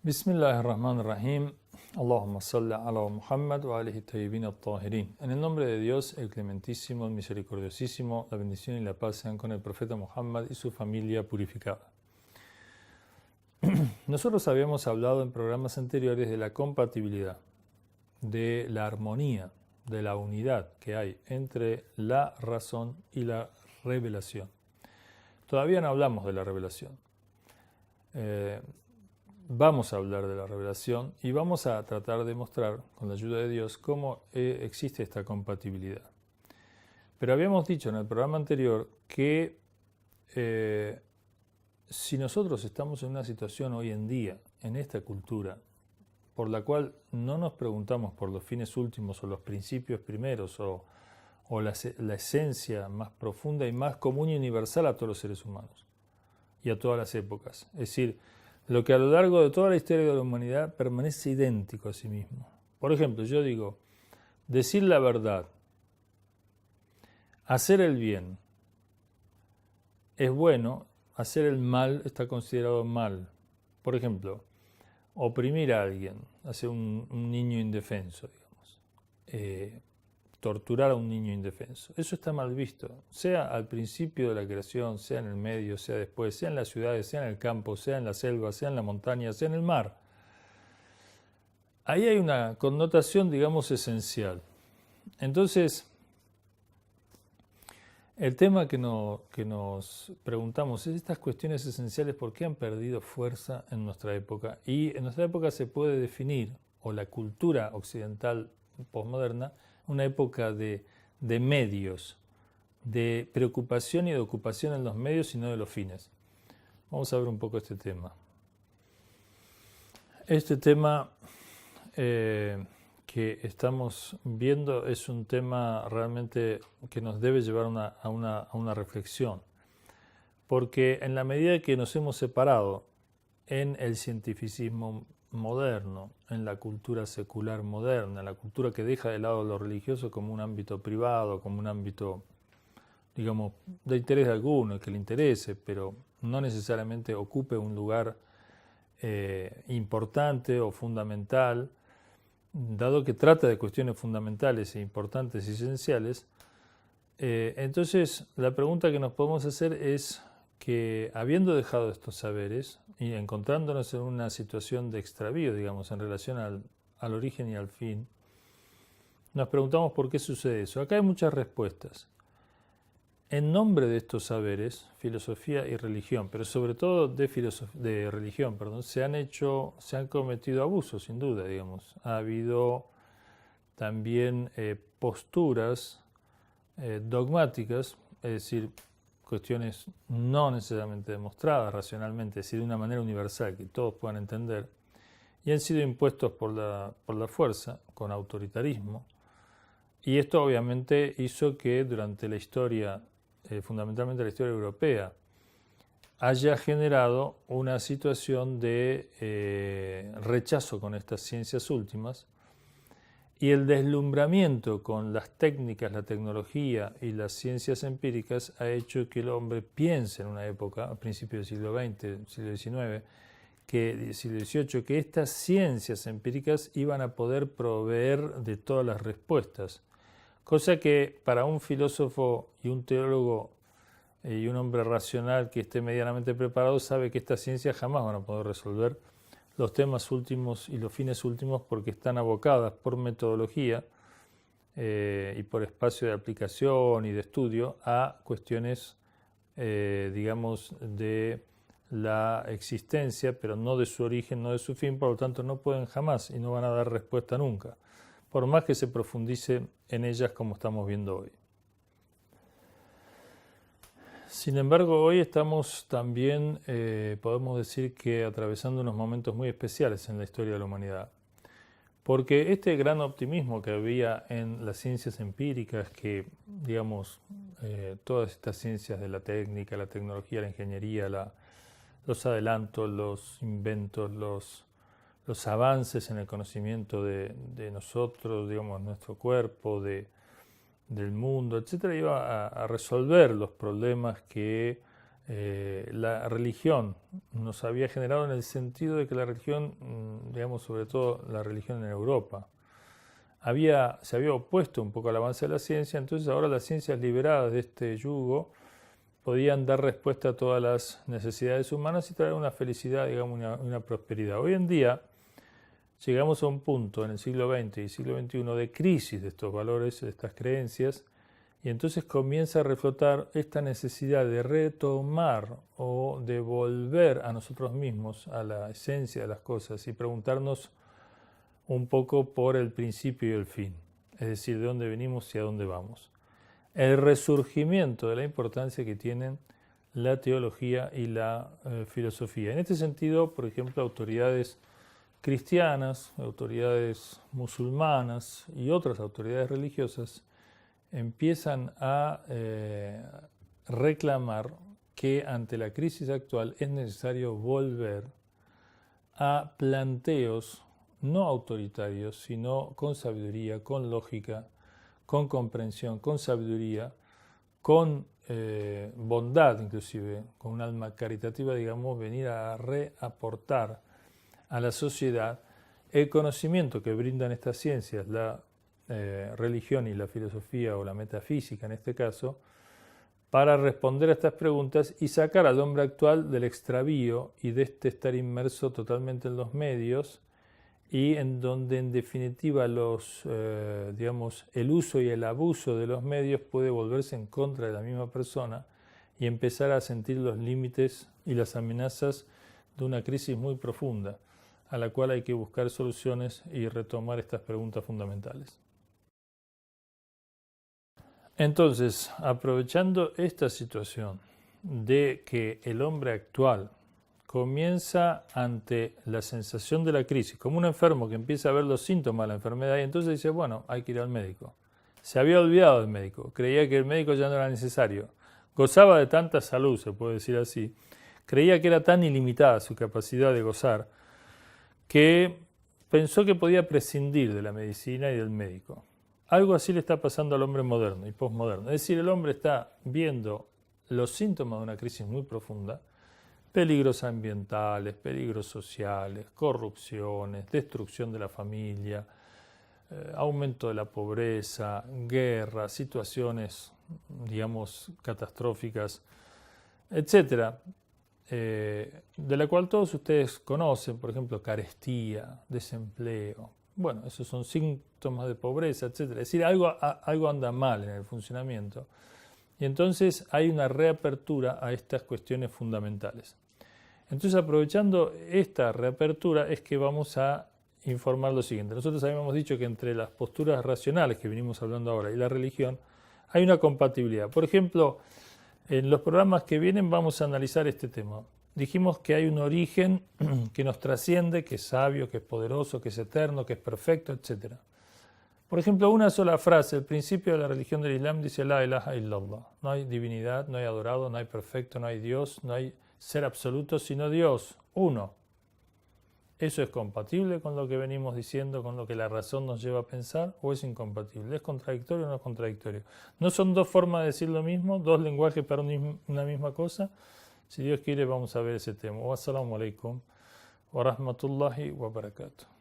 Bismillahirrahmanirrahim. Allahumma salli ala Muhammad wa alihi tayyibin at-tahirin. En el nombre de Dios, el clementísimo, el misericordiosísimo, la bendición y la paz sean con el profeta Muhammad y su familia purificada. Nosotros habíamos hablado en programas anteriores de la compatibilidad, de la armonía, de la unidad que hay entre la razón y la revelación. Todavía no hablamos de la revelación. Vamos a hablar de la revelación y vamos a tratar de mostrar, con la ayuda de Dios, cómo existe esta compatibilidad. Pero habíamos dicho en el programa anterior que si nosotros estamos en una situación hoy en día, en esta cultura, por la cual no nos preguntamos por los fines últimos o los principios primeros o la esencia más profunda y más común y universal a todos los seres humanos y a todas las épocas, es decir, lo que a lo largo de toda la historia de la humanidad permanece idéntico a sí mismo. Por ejemplo, yo digo, decir la verdad, hacer el bien es bueno, hacer el mal está considerado mal. Por ejemplo, oprimir a alguien, hacer un niño indefenso, digamos, torturar a un niño indefenso. Eso está mal visto, sea al principio de la creación, sea en el medio, sea después, sea en las ciudades, sea en el campo, sea en la selva, sea en la montaña, sea en el mar. Ahí hay una connotación, digamos, esencial. Entonces, el tema que nos preguntamos es estas cuestiones esenciales, ¿por qué han perdido fuerza en nuestra época? Y en nuestra época se puede definir, o la cultura occidental posmoderna, una época de medios, de preocupación y de ocupación en los medios y no de los fines. Vamos a ver un poco este tema. Este tema que estamos viendo es un tema realmente que nos debe llevar a una reflexión, porque en la medida que nos hemos separado en el cientificismo moderno, en la cultura secular moderna, en la cultura que deja de lado lo religioso como un ámbito privado, como un ámbito, digamos, de interés de alguno, que le interese, pero no necesariamente ocupe un lugar importante o fundamental, dado que trata de cuestiones fundamentales e importantes y esenciales. Entonces, la pregunta que nos podemos hacer es que, habiendo dejado estos saberes y encontrándonos en una situación de extravío, digamos, en relación al origen y al fin, nos preguntamos por qué sucede eso. Acá hay muchas respuestas. En nombre de estos saberes, filosofía y religión, pero sobre todo de religión, se han cometido abusos, sin duda, digamos. Ha habido también posturas dogmáticas, es decir, cuestiones no necesariamente demostradas racionalmente, es decir, de una manera universal que todos puedan entender, y han sido impuestos por la fuerza, con autoritarismo, y esto obviamente hizo que durante la historia, fundamentalmente la historia europea, haya generado una situación de rechazo con estas ciencias últimas, y el deslumbramiento con las técnicas, la tecnología y las ciencias empíricas ha hecho que el hombre piense en una época, a principios del siglo XX, siglo XIX, siglo XVIII, que estas ciencias empíricas iban a poder proveer de todas las respuestas. Cosa que para un filósofo y un teólogo y un hombre racional que esté medianamente preparado sabe que estas ciencias jamás van a poder resolver los temas últimos y los fines últimos, porque están abocadas por metodología y por espacio de aplicación y de estudio a cuestiones, digamos, de la existencia, pero no de su origen, no de su fin, por lo tanto no pueden jamás y no van a dar respuesta nunca, por más que se profundice en ellas como estamos viendo hoy. Sin embargo, hoy estamos también, podemos decir que atravesando unos momentos muy especiales en la historia de la humanidad. Porque este gran optimismo que había en las ciencias empíricas, que, digamos, todas estas ciencias de la técnica, la tecnología, la ingeniería, los adelantos, los inventos, los avances en el conocimiento de nosotros, digamos, nuestro cuerpo, del mundo, etcétera, iba a resolver los problemas que la religión nos había generado en el sentido de que la religión, digamos, sobre todo la religión en Europa, se había opuesto un poco al avance de la ciencia. Entonces ahora las ciencias liberadas de este yugo podían dar respuesta a todas las necesidades humanas y traer una felicidad, digamos, una prosperidad. Hoy en día llegamos a un punto en el siglo XX y siglo XXI de crisis de estos valores, de estas creencias, y entonces comienza a reflotar esta necesidad de retomar o de volver a nosotros mismos, a la esencia de las cosas y preguntarnos un poco por el principio y el fin, es decir, de dónde venimos y a dónde vamos. El resurgimiento de la importancia que tienen la teología y la filosofía. En este sentido, por ejemplo, autoridades cristianas, autoridades musulmanas y otras autoridades religiosas empiezan a reclamar que ante la crisis actual es necesario volver a planteos no autoritarios, sino con sabiduría, con lógica, con comprensión, con sabiduría, con bondad inclusive, con un alma caritativa, digamos, venir a reaportar a la sociedad el conocimiento que brindan estas ciencias, la religión y la filosofía o la metafísica en este caso, para responder a estas preguntas y sacar al hombre actual del extravío y de este estar inmerso totalmente en los medios y en donde en definitiva digamos, el uso y el abuso de los medios puede volverse en contra de la misma persona y empezar a sentir los límites y las amenazas de una crisis muy profunda a la cual hay que buscar soluciones y retomar estas preguntas fundamentales. Entonces, aprovechando esta situación de que el hombre actual comienza ante la sensación de la crisis, como un enfermo que empieza a ver los síntomas de la enfermedad y entonces dice, bueno, hay que ir al médico. Se había olvidado del médico, creía que el médico ya no era necesario. Gozaba de tanta salud, se puede decir así, creía que era tan ilimitada su capacidad de gozar, que pensó que podía prescindir de la medicina y del médico. Algo así le está pasando al hombre moderno y posmoderno. Es decir, el hombre está viendo los síntomas de una crisis muy profunda, peligros ambientales, peligros sociales, corrupciones, destrucción de la familia, aumento de la pobreza, guerra, situaciones, digamos, catastróficas, etcétera, de la cual todos ustedes conocen, por ejemplo, carestía, desempleo. Bueno, esos son síntomas de pobreza, etcétera. Es decir, algo anda mal en el funcionamiento. Y entonces hay una reapertura a estas cuestiones fundamentales. Entonces, aprovechando esta reapertura es que vamos a informar lo siguiente. Nosotros habíamos dicho que entre las posturas racionales que venimos hablando ahora y la religión hay una compatibilidad. Por ejemplo, en los programas que vienen vamos a analizar este tema. Dijimos que hay un origen que nos trasciende, que es sabio, que es poderoso, que es eterno, que es perfecto, etc. Por ejemplo, una sola frase, el principio de la religión del Islam dice La ilaha illallah. No hay divinidad, no hay adorado, no hay perfecto, no hay Dios, no hay ser absoluto, sino Dios, uno. ¿Eso es compatible con lo que venimos diciendo, con lo que la razón nos lleva a pensar, o es incompatible? ¿Es contradictorio o no es contradictorio? ¿No son dos formas de decir lo mismo, dos lenguajes para una misma cosa? Si Dios quiere vamos a ver ese tema. Wassalamu alaikum wa rahmatullahi wa barakatuh.